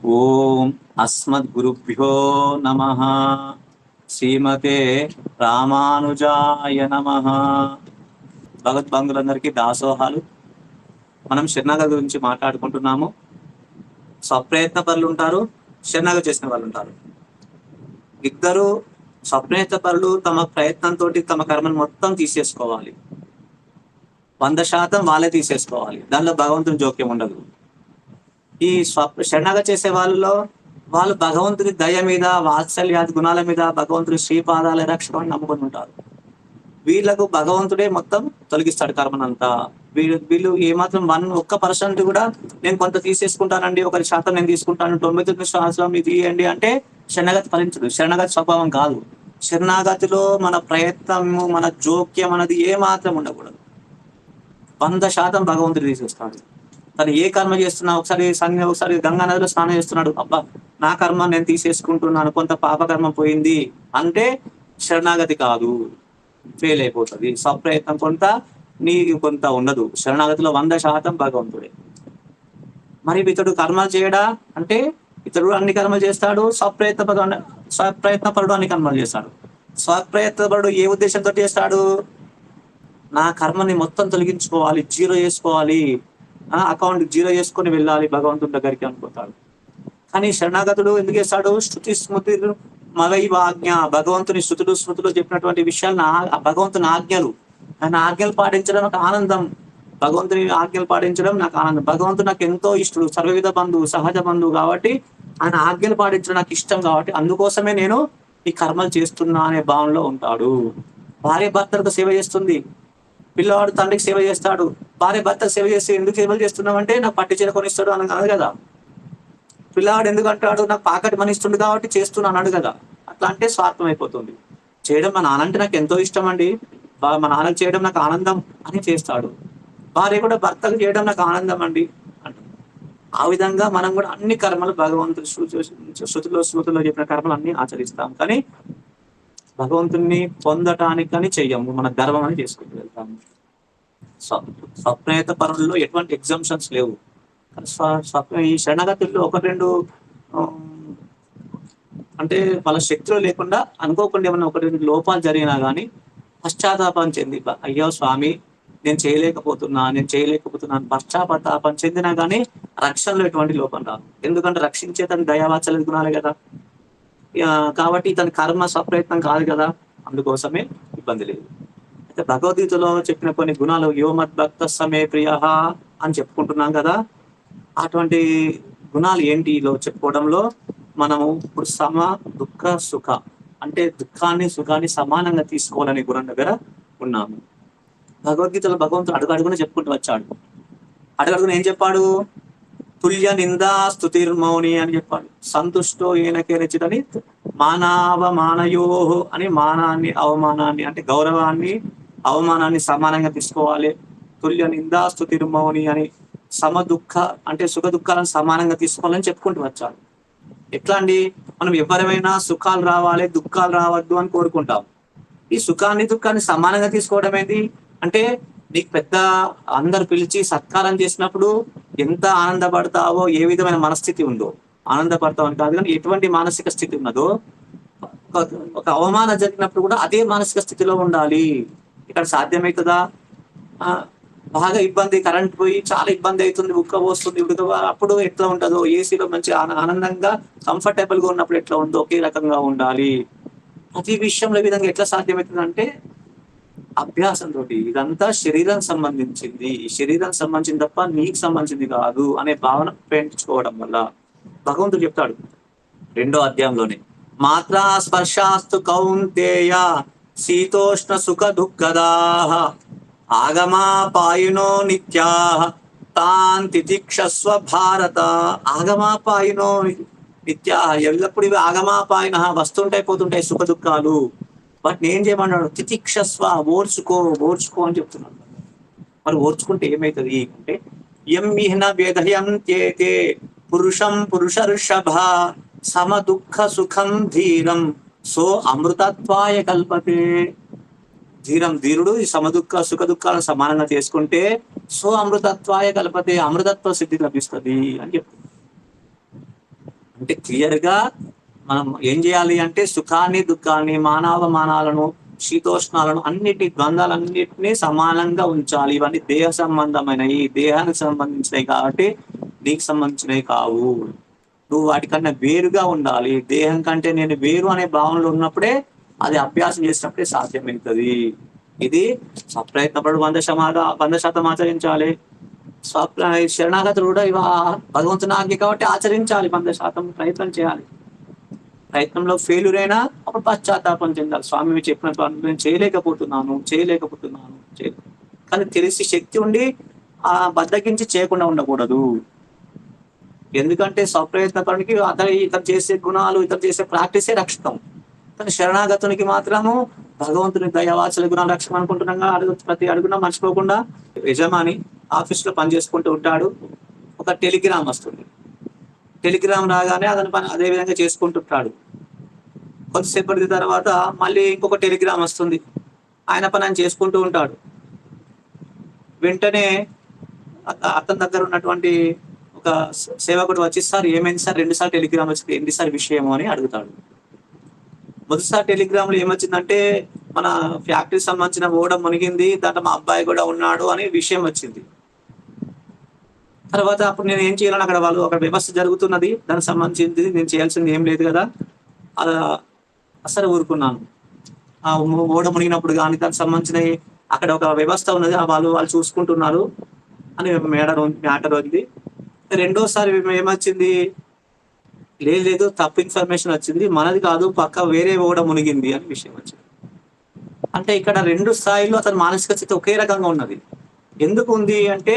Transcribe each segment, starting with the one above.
ఓం అస్మద్గురుభ్యో నమః. శ్రీమతే రామానుజాయ నమః. భగవద్బంధులందరికీ దాసోహాలు. మనం శరణాగతి గురించి మాట్లాడుకుంటున్నాము. స్వప్రయత్న పరులు ఉంటారు, శరణాగతి చేసిన వాళ్ళు ఉంటారు. ఇద్దరు స్వప్రయత్న పరులు తమ ప్రయత్నంతో తమ కర్మను మొత్తం తీసేసుకోవాలి. 100% వాళ్ళే తీసేసుకోవాలి. దానిలో భగవంతుని జోక్యం ఉండదు. ఈ శరణాగతి చేసే వాళ్ళలో వాళ్ళు భగవంతుని దయ మీద, వాత్సల్యాది గుణాల మీద, భగవంతుని శ్రీపాదాల రక్షణ నమ్ముకొని ఉంటారు. వీళ్ళకు భగవంతుడే మొత్తం తొలగిస్తాడు కర్మనంతా. వీళ్ళు ఏమాత్రం 1% కూడా నేను కొంత తీసేసుకుంటానండి, 1% నేను తీసుకుంటాను, 99% మీరు తీయండి అంటే శరణాగతి ఫలించదు. శరణాగతి స్వభావం కాదు. శరణాగతిలో మన ప్రయత్నము, మన జోక్యం అనేది ఏమాత్రం ఉండకూడదు. 100% భగవంతుడు తీసేస్తాడు. తను ఏ కర్మ చేస్తున్నా, ఒకసారి గంగా నదిలో స్నానం చేస్తున్నాడు, అబ్బా నా కర్మ నేను తీసేసుకుంటున్నాను, కొంత పాపకర్మ పోయింది అంటే శరణాగతి కాదు, ఫెయిల్ అయిపోతుంది. స్వప్రయత్నం కొంత, నీకు కొంత ఉండదు. శరణాగతిలో 100% భగవంతుడే. మరి ఇతడు కర్మలు చేయడా అంటే ఇతడు అన్ని కర్మలు చేస్తాడు. స్వప్రయత్నపరుడు అన్ని కర్మలు చేస్తాడు. స్వప్రయత్నపరుడు ఏ ఉద్దేశంతో చేస్తాడు? నా కర్మని మొత్తం తొలగించుకోవాలి, జీరో చేసుకోవాలి, అకౌంట్ జీరో చేసుకొని వెళ్ళాలి భగవంతుడి దగ్గరికి అనుకుంటాడు. కానీ శరణాగతుడు ఎందుకు చేస్తాడు? శృతి స్మృతి మగైవ ఆజ్ఞ, భగవంతుని శృతులు స్మృతులు చెప్పినటువంటి విషయాలు భగవంతుని ఆజ్ఞలు. ఆయన ఆజ్ఞలు పాటించడం నాకు ఆనందం. భగవంతుని ఆజ్ఞలు పాటించడం నాకు ఆనందం. భగవంతుడు నాకు ఎంతో ఇష్టడు, సర్వవిధ బంధువు, సహజ బంధువు కాబట్టి ఆయన ఆజ్ఞలు పాటించడం నాకు ఇష్టం. కాబట్టి అందుకోసమే నేను ఈ కర్మలు చేస్తున్నా అనే భావనలో ఉంటాడు. భార్య భర్తలకు సేవ చేస్తుంది, పిల్లవాడు తండ్రికి సేవ చేస్తాడు. భార్య భర్తకు సేవ చేస్తే ఎందుకు సేవలు చేస్తున్నామంటే నాకు పట్టి చీర కొనిస్తాడు అని కాదు కదా. పిల్లవాడు ఎందుకు అంటాడు? నాకు పాకెట్ మనీ ఇస్తుండు కాబట్టి చేస్తున్నాను అన్నాడు కదా. అట్లా అంటే స్వార్థం అయిపోతుంది. చేయడం మా నాన్న అంటే నాకు ఎంతో ఇష్టం అండి, మా నాన్నకు చేయడం నాకు ఆనందం అని చేస్తాడు. భార్య కూడా భర్తకు చేయడం నాకు ఆనందం అండి అంటాడు. ఆ విధంగా మనం కూడా అన్ని కర్మలు భగవంతుడు శృతిలో చెప్పిన కర్మలు అన్ని ఆచరిస్తాం. కానీ భగవంతుని పొందటానికని చెయ్యము, మన గర్వం అని చేసుకుంటూ వెళ్తాము. స్వప్రయత్న పరులలో ఎటువంటి ఎగ్జామ్షన్స్ లేవు. ఈ శరణాగతుల్లో 1-2 అంటే వాళ్ళ శక్తిలో లేకుండా అనుకోకుండా ఏమన్నా 1-2 లోపాలు జరిగినా కానీ పశ్చాత్తాపం చెంది, అయ్యో స్వామి నేను చేయలేకపోతున్నాను పశ్చాత్తాపం చెందినా కానీ రక్షణలో ఎటువంటి లోపం రాదు. ఎందుకంటే రక్షించే తన దయావాత్సల్య గుణాలే కదా. కాబట్టి తన కర్మ స్వప్రయత్నం కాదు కదా, అందుకోసమే ఇబ్బంది లేదు. అయితే భగవద్గీతలో చెప్పిన కొన్ని గుణాలు, యోమద్భక్త సమే ప్రియ అని చెప్పుకుంటున్నాం కదా. అటువంటి గుణాలు ఏంటిలో చెప్పుకోవడంలో మనము ఇప్పుడు సమ దుఃఖ సుఖ అంటే దుఃఖాన్ని సుఖాన్ని సమానంగా తీసుకోవాలనే గుణం దగ్గర ఉన్నాము. భగవద్గీతలో భగవంతుడు అడుగడుగున చెప్పుకుంటూ వచ్చాడు. అడుగడుగున ఏం చెప్పాడు? తుల్య నిందా స్తుతిర్మౌని అని చెప్పాడు. సంతుష్టో ఏనకే రచితని మానవమానయో అని మానాన్ని అవమానాన్ని అంటే గౌరవాన్ని అవమానాన్ని సమానంగా తీసుకోవాలి. తుల్య నిందా స్తుతిర్మౌని అని సమ దుఃఖ అంటే సుఖ దుఃఖాలను సమానంగా తీసుకోవాలని చెప్పుకుంటూ వచ్చాడు. ఎట్లా అండి? మనం ఎవరైనా సుఖాలు రావాలి, దుఃఖాలు రావద్దు అని కోరుకుంటాం. ఈ సుఖాన్ని దుఃఖాన్ని సమానంగా తీసుకోవడం ఏంటి అంటే, నీకు పెద్ద అందరు పిలిచి సత్కారం చేసినప్పుడు ఎంత ఆనందపడతావో, ఏ విధమైన మనస్థితి ఉందో ఆనందపడతావు అని కాదు, కానీ ఎటువంటి మానసిక స్థితి ఉన్నదో ఒక అవమానం జరిగినప్పుడు కూడా అదే మానసిక స్థితిలో ఉండాలి. ఇక్కడ సాధ్యమవుతుందా? బాగా ఇబ్బంది, కరెంట్ పోయి చాలా ఇబ్బంది అవుతుంది, ఉడకపోస్తుంది, అప్పుడు ఎట్లా ఉంటుందో, ఏసీలో మంచి ఆనందంగా కంఫర్టబుల్ గా ఉన్నప్పుడు ఎట్లా ఉందో ఒకే రకంగా ఉండాలి. ప్రతి విషయంలో ఈ విధంగా ఎట్లా సాధ్యమవుతుంది అంటే అభ్యాసంతో. ఇదంతా శరీరం సంబంధించింది, శరీరం సంబంధించింది తప్ప నీకు సంబంధించింది కాదు అనే భావన పెంచుకోవడం వల్ల భగవంతుడు చెప్తాడు 2వ అధ్యాయంలోనే, మాత్రా స్పర్శాస్తు కౌంతేయ శీతోష్ణ సుఖ దుఃఖదాః ఆగమాపాయినో నిత్యాః తాన్ తితిక్షస్వ భారత. ఆగమాపాయినో నిత్యాః, ఎల్లప్పుడు ఇవి ఆగమాపాయిన వస్తుంటాయి పోతుంటాయి సుఖ దుఃఖాలు. వాటిని ఏం చేయమన్నాడు? తితిక్షస్వ, ఓర్చుకో అని చెప్తున్నాడు. మరి ఓర్చుకుంటే ఏమవుతుంది అంటే, ఎం విహ్న వ్యధయంత్యేతే పురుషం పురుషర్షభ సమ దుఃఖ సుఖం ధీరం సో అమృతత్వాయ కల్పతే. ధీరుడు ఈ సమదుఃఖ సుఖ దుఃఖాలను సమానంగా చేసుకుంటే సో అమృతత్వాయ కల్పతే, అమృతత్వ సిద్ధి లభిస్తుంది అని చెప్తుంది. అంటే క్లియర్ గా మనం ఏం చేయాలి అంటే సుఖాన్ని దుఃఖాన్ని మానాలను శీతోష్ణాలను అన్నిటి ద్వంద్వాలన్నిటినీ సమానంగా ఉంచాలి. ఇవన్నీ దేహ సంబంధమైనవి, దేహానికి సంబంధించినవి కాబట్టి నీకు సంబంధించినవి కావు. నువ్వు వాటికన్నా వేరుగా ఉండాలి. దేహం కంటే నేను వేరు అనే భావనలో ఉన్నప్పుడే అది అభ్యాసం చేసినప్పుడే సాధ్యమవుతుంది. ఇది స్వప్రయత్నపడు 100% ఆచరించాలి. శరణాగతులు కూడా భగవంతుని ఆజ్ఞ కాబట్టి ఆచరించాలి. 100% ప్రయత్నం చేయాలి. ప్రయత్నంలో ఫెయిల్యూర్ అయినా అప్పుడు పశ్చాత్తాపం చెందాలి. స్వామి చెప్పినట్టు నేను చేయలేకపోతున్నాను. కానీ తెలిసి శక్తి ఉండి బద్దకించి చేయకుండా ఉండకూడదు. ఎందుకంటే స్వప్రయత్నపరునికి ఇతను చేసే గుణాలు, ఇతను చేసే ప్రాక్టీసే రక్షితం. కానీ శరణాగతునికి మాత్రము భగవంతుని దయవాచల గుణాలు రక్షణ అనుకుంటున్నాగా ప్రతి అడుగున మర్చిపోకుండా యజమాని ఆఫీస్ లో పని చేసుకుంటూ ఉంటాడు. ఒక టెలిగ్రామ్ వస్తుంది. టెలిగ్రామ్ రాగానే అతని పని అదే విధంగా చేసుకుంటుంటాడు. కొద్దిసేపటి తర్వాత మళ్ళీ ఇంకొక టెలిగ్రామ్ వస్తుంది. ఆయన పని ఆయన చేసుకుంటూ ఉంటాడు. వెంటనే అతని దగ్గర ఉన్నటువంటి ఒక సేవకుడు వచ్చి, సార్ ఏమైంది సార్, 2 సార్లు టెలిగ్రామ్ వచ్చింది, ఏంటి సార్ విషయము అని అడుగుతాడు. మొదటిసారి టెలిగ్రామ్ లో ఏమొచ్చిందంటే మన ఫ్యాక్టరీకి సంబంధించిన ఓడ మునిగింది, దాంట్లో మా అబ్బాయి కూడా ఉన్నాడు అనే విషయం వచ్చింది. తర్వాత అప్పుడు నేను ఏం చేయాలని అక్కడ వ్యవస్థ జరుగుతున్నది, దానికి సంబంధించింది నేను చేయాల్సింది ఏం లేదు కదా, అలా అసలు ఊరుకున్నాను. ఆ ఓడ మునిగినప్పుడు కానీ దానికి సంబంధించిన అక్కడ ఒక వ్యవస్థ ఉన్నది, వాళ్ళు చూసుకుంటున్నారు అని మ్యాటర్ ఉంది. రెండోసారి ఏమొచ్చింది, లేదు తప్పు ఇన్ఫర్మేషన్ వచ్చింది, మనది కాదు పక్క వేరే ఓడ మునిగింది అని విషయం వచ్చింది. అంటే ఇక్కడ 2 స్థాయిలో అతని మానసిక స్థితి ఒకే రకంగా ఉన్నది. ఎందుకు ఉంది అంటే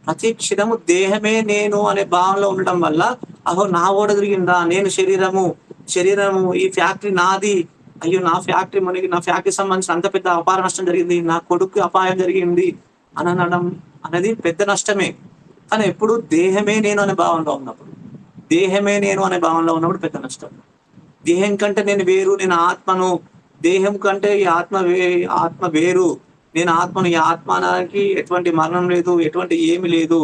ప్రతి క్షణము దేహమే నేను అనే భావనలో ఉండడం వల్ల, అహో నా ఓడ తిరిగిందా, నేను శరీరము ఈ ఫ్యాక్టరీ నాది, అయ్యో నా ఫ్యాక్టరీ మునిగి, నా ఫ్యాక్టరీ సంబంధించిన అంత పెద్ద అపార నష్టం జరిగింది, నా కొడుకు అపాయం జరిగింది అని అనడం అనేది పెద్ద నష్టమే. కానీ ఎప్పుడు దేహమే నేను అనే భావనలో ఉన్నప్పుడు పెద్ద నష్టం. దేహం కంటే నేను వేరు, నేను ఆత్మను, దేహం కంటే ఈ ఆత్మ వేరు, నేను ఆత్మను, ఈ ఆత్మానికి ఎటువంటి మరణం లేదు, ఎటువంటి ఏమి లేదు,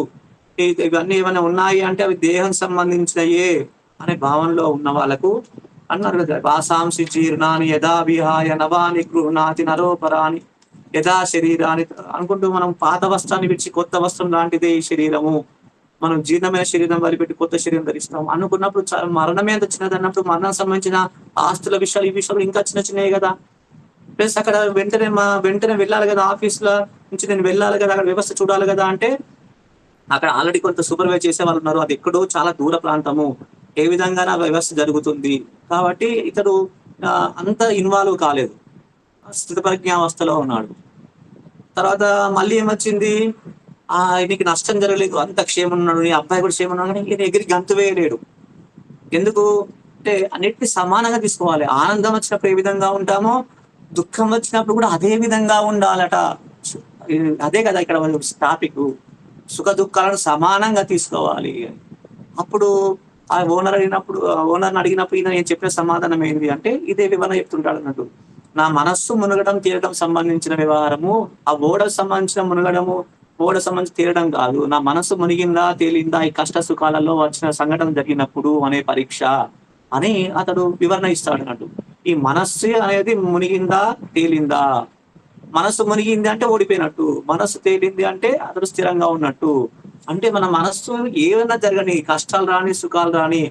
ఇవన్నీ ఏమైనా ఉన్నాయి అంటే అవి దేహం సంబంధించినయే అనే భావనలో ఉన్న వాళ్ళకు అన్నారు కదా, వాసాంసి జీర్ణాన్ని యథా విహాయ నవాని గృహ్ణాతి నరోపరాని యథా శరీరాన్ని అనుకుంటూ మనం పాత వస్త్రాన్ని విడిచి కొత్త వస్త్రం లాంటిదే ఈ శరీరము, మనం జీర్ణమైన శరీరం వదిలిపెట్టి కొత్త శరీరం ధరిస్తాం అనుకున్నప్పుడు మరణమే ఎంత చిన్నది అన్నప్పుడు మరణం సంబంధించిన ఆస్తుల విషయాలు, ఈ విషయాలు ఇంకా చిన్నవి కదా. ప్లస్ అక్కడ వెంటనే వెళ్ళాలి కదా, ఆఫీసులో నుంచి నేను వెళ్ళాలి కదా, అక్కడ వ్యవస్థ చూడాలి కదా. అంటే అక్కడ ఆల్రెడీ కొంత సూపర్వైజ్ చేసే వాళ్ళు ఉన్నారు, అది ఎక్కడో చాలా దూర ప్రాంతము, ఏ విధంగా వ్యవస్థ జరుగుతుంది కాబట్టి ఇతడు అంత ఇన్వాల్వ్ కాలేదు, స్థిత ప్రజ్ఞావస్థలో ఉన్నాడు. తర్వాత మళ్ళీ ఏమొచ్చింది, నీకు నష్టం జరగలేదు, అంత క్షేమం ఉన్నాడు, నీ అబ్బాయి కూడా క్షేమం ఉన్నాడు, కానీ ఈయన ఎగిరి గంతు వేయలేడు. ఎందుకు అంటే అన్నిటిని సమానంగా తీసుకోవాలి. ఆనందం వచ్చినప్పుడు ఏ విధంగా ఉంటామో దుఃఖం వచ్చినప్పుడు కూడా అదే విధంగా ఉండాలట. అదే కదా ఇక్కడ టాపిక్, సుఖ దుఃఖాలను సమానంగా తీసుకోవాలి. అప్పుడు ఆ ఓనర్ని అడిగినప్పుడు ఈయన నేను చెప్పిన సమాధానం ఏంటి అంటే ఇదే వివరణ చెప్తుంటాడు అన్నట్టు. నా మనస్సు మునగడం తీరడం సంబంధించిన వ్యవహారము, ఆ ఓడకు సంబంధించిన మునగడము, ఓడ సంబంధించి తీరడం కాదు. నా మనస్సు మునిగిందా తేలిందా ఈ కష్ట సుఖాలలో వచ్చిన సంఘటన జరిగినప్పుడు అనే పరీక్ష అని అతడు వివరణ ఇస్తాడు అన్నట్టు. ఈ మనస్సు అనేది మునిగిందా తేలిందా, మనస్సు మునిగింది అంటే ఓడిపోయినట్టు, మనస్సు తేలింది అంటే అతడు స్థిరంగా ఉన్నట్టు. అంటే మన మనస్సు ఏమైనా జరగని, కష్టాలు రాని సుఖాలు రాని,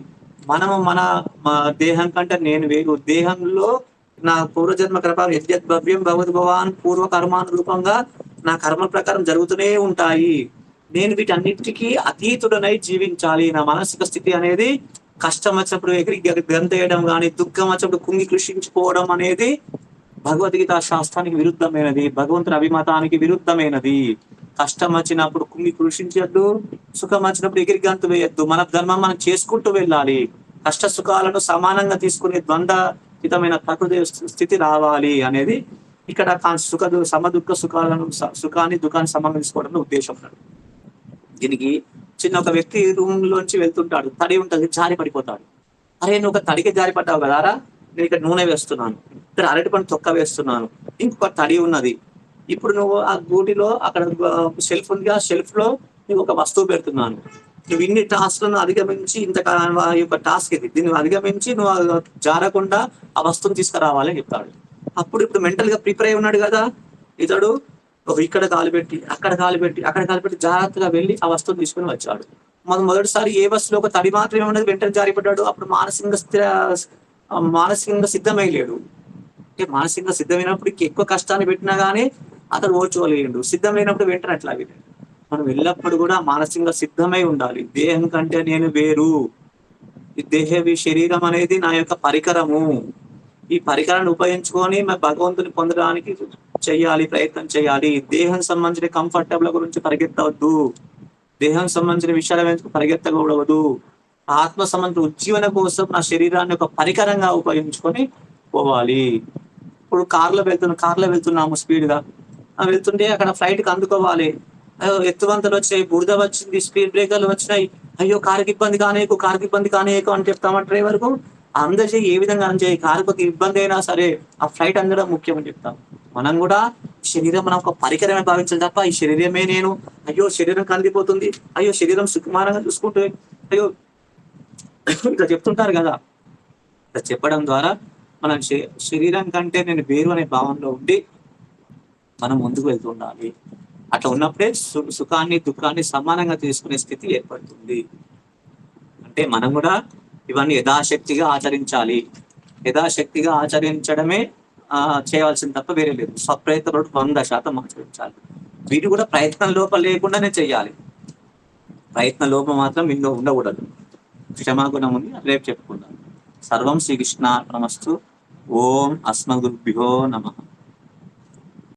మనము మన దేహం కంటే నేను వేరు, దేహంలో నా పూర్వజన్మ కర్మ యద్యత్ భవ్యం భగవద్ భవాన్ పూర్వ కర్మానురూపంగా నా కర్మ ప్రకారం జరుగుతూనే ఉంటాయి. నేను వీటన్నిటికీ అతీతుడనై జీవించాలి. నా మానసిక స్థితి అనేది కష్టం వచ్చినప్పుడు ఎగిరి గంతేయడం కానీ, దుఃఖం వచ్చినప్పుడు కుంగి కృషించుకోవడం అనేది భగవద్గీత శాస్త్రానికి విరుద్ధమైనది, భగవంతుని అభిమతానికి విరుద్ధమైనది. కష్టం వచ్చినప్పుడు కుంగి కృషించద్దు, సుఖం వచ్చినప్పుడు ఎగిరి గంతు వేయద్దు. మన ధర్మం మనం చేసుకుంటూ వెళ్ళాలి. కష్ట సుఖాలను సమానంగా తీసుకునే ద్వంద్వహితమైన ప్రకృతి స్థితి రావాలి అనేది ఇక్కడ సమదుఃఖ సుఖాన్ని దుఃఖాన్ని సమానంగా తీసుకోవడం ఉద్దేశం. దీనికి ఒక వ్యక్తి రూమ్ లోంచి వెళ్తుంటాడు, తడి ఉంటుంది, జారి పడిపోతాడు. అరే నువ్వు ఒక తడికి జారి పడ్డావు కదారా, నేను ఇక్కడ నూనె వేస్తున్నాను, ఇక్కడ అరటి పండు తొక్క వేస్తున్నాను, ఇంకొక తడి ఉన్నది, ఇప్పుడు నువ్వు ఆ గూటిలో అక్కడ షెల్ఫ్ ఉంది, ఆ షెల్ఫ్ లో నీకు ఒక వస్తువు పెడుతున్నాను, నువ్వు ఇన్ని టాస్క్లను అధిగమించి ఇంతకాలం ఈ యొక్క టాస్క్ ఇది, దీన్ని అధిగమించి నువ్వు జారకుండా ఆ వస్తువుని తీసుకురావాలి అని చెప్తాడు. అప్పుడు ఇప్పుడు మెంటల్ గా ప్రిపేర్ అయి ఉన్నాడు కదా ఇతడు, ఇక్కడ కాలు పెట్టి అక్కడ కాలు పెట్టి అక్కడ కాలు పెట్టి జాగ్రత్తగా వెళ్ళి ఆ వస్తువుని తీసుకుని వచ్చాడు. మొదటిసారి ఏ వస్తువులో ఒక తడి మాత్రమే ఉన్నది, వెంటనే జారిపడ్డాడు. అప్పుడు మానసికంగా సిద్ధమై లేడు. అంటే మానసికంగా సిద్ధమైనప్పుడు ఎక్కువ కష్టాన్ని పెట్టినా గానీ అతడు ఓర్చుకోలేడు. సిద్ధమైనప్పుడు వెంటనే అట్లా వెళ్ళాడు. మనం ఎల్లప్పుడు కూడా మానసికంగా సిద్ధమై ఉండాలి. దేహం కంటే నేను వేరు, ఈ శరీరం అనేది నా యొక్క పరికరము. ఈ పరికరాన్ని ఉపయోగించుకొని భగవంతుని పొందడానికి ప్రయత్నం చేయాలి. దేహం సంబంధించిన కంఫర్టబుల్ గురించి పరిగెత్తవద్దు, దేహం సంబంధించిన విషయాల గురించి పరిగెత్తకూడదు. ఆత్మ సంబంధించిన ఉజ్జీవన కోసం నా శరీరాన్ని ఒక పరికరంగా ఉపయోగించుకొని పోవాలి. ఇప్పుడు కార్లో వెళ్తున్నాము స్పీడ్ గా వెళ్తుంటే అక్కడ ఫ్లైట్ కి అందుకోవాలి. ఎత్తువంతలు వచ్చాయి, బురద వచ్చింది, స్పీడ్ బ్రేకర్లు వచ్చినాయి, అయ్యో కారుకి ఇబ్బంది కానేకు అని చెప్తామా డ్రైవర్ కు? అందజేయి, ఏ విధంగా అందజేయి, కారుకు ఇబ్బంది అయినా సరే ఆ ఫ్లైట్ అందడం ముఖ్యం అని చెప్తాం. మనం కూడా శరీరం మనం ఒక పరికరమే భావించాలి తప్ప ఈ శరీరమే నేను, అయ్యో శరీరం కందిపోతుంది, అయ్యో శరీరం సుకుమారంగా చూసుకుంటే, అయ్యో ఇట్లా చెప్తుంటారు కదా. ఇట్లా చెప్పడం ద్వారా మనం శరీరం కంటే నేను వేరు అనే భావనలో ఉండి మనం ముందుకు వెళ్తూ ఉండాలి. అట్లా ఉన్నప్పుడే సుఖాన్ని దుఃఖాన్ని సమానంగా తీసుకునే స్థితి ఏర్పడుతుంది. అంటే మనం కూడా ఇవన్నీ యథాశక్తిగా ఆచరించాలి. యథాశక్తిగా ఆచరించడమే చేయవలసింది తప్ప వేరే లేదు. స్వప్రయత్నపడు 100% ఆచరించాలి. వీటి కూడా ప్రయత్నం లోపం లేకుండానే చేయాలి. ప్రయత్న లోపం మాత్రం ఇందులో ఉండకూడదు. క్షమాగుణం ఉంది, రేపు చెప్పుకుందాం. సర్వం శ్రీకృష్ణార్పణమస్తు. ఓం అస్మద్గురుభ్యో నమః.